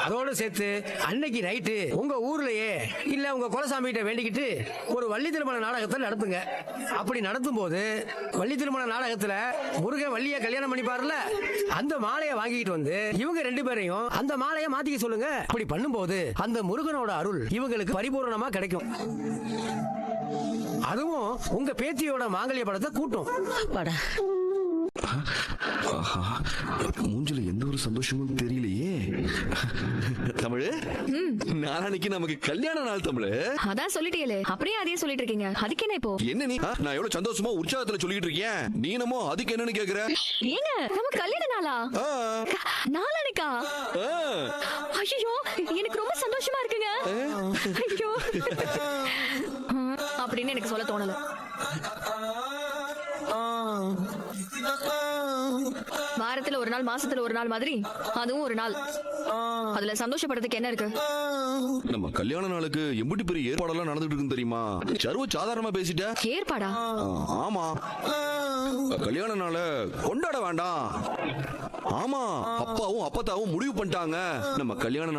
அதோட சேர்த்து அன்னைக்கு நைட்டு உங்க ஊர்லயே இல்ல உங்க குலசாமி கிட்ட வேண்டிக்கிட்டு ஒரு வள்ளி திருமண நாடகத்தை நடத்துங்க. அப்படி நடத்தும் போது வள்ளி திருமண நாடகத்துல முருகன் வள்ளிய கல்யாணம் பண்ணிப்பாருல, அந்த மாலையை வாங்கிட்டு வந்து இவங்க 2 பேரையும் அந்த மாலையை மாத்திக்க சொல்லுங்க. அப்படி பண்ணும்போது அந்த முருகனோட அருள் இவங்களுக்கு பரிபூரணமா கிடைக்கும். அதுவும் உங்க பேத்தியோட மாங்கல்ய படத்தை கூட்டும். மூஞ்சில எந்த ஒரு சந்தோஷமும் தெரியலையே. தமிழ், நாளைக்கு நமக்கு கல்யாண நாள். தமிழ், அதான் சொல்லிட்டீங்களே, அப்படியே அதே சொல்லிட்டு இருக்கீங்க. அதுக்கு என்ன இப்போ? என்ன நீ? நான் எவ்வளவு சந்தோஷமா உற்சாகத்துல சொல்லிட்டு இருக்கேன், நீ என்னமோ அதுக்கு என்னன்னு கேக்குற? ஏங்க நம்ம கல்யாண நாளா? நாளானிக்கா? ஐயோ, எனக்கு ரொம்ப சந்தோஷமா இருக்குங்க. ஐயோ, அப்படின்னு எனக்கு சொல்ல தோணல. வாரத்துல ஒரு நாள், மாசத்துல ஒரு நாள் மாதிரி அதுவும் ஒரு நாள். அதுல சந்தோஷப்படுறதுக்கு என்ன இருக்கு? நம்ம கல்யாண நாளுக்கு எம்புட்டி பெரிய ஏற்பாடெல்லாம் நடந்துட்டு இருக்குன்னு தெரியுமா? சர்வ சாதாரணமா பேசிட்ட. ஏற்பாடா? ஆமா, கல்யாண நாள கொண்டாட வேண்டாம். ஆமா, அப்பாவும் அப்பத்தாவும் முடிவு பண்ணிட்டாங்க நம்ம கல்யாண நாள்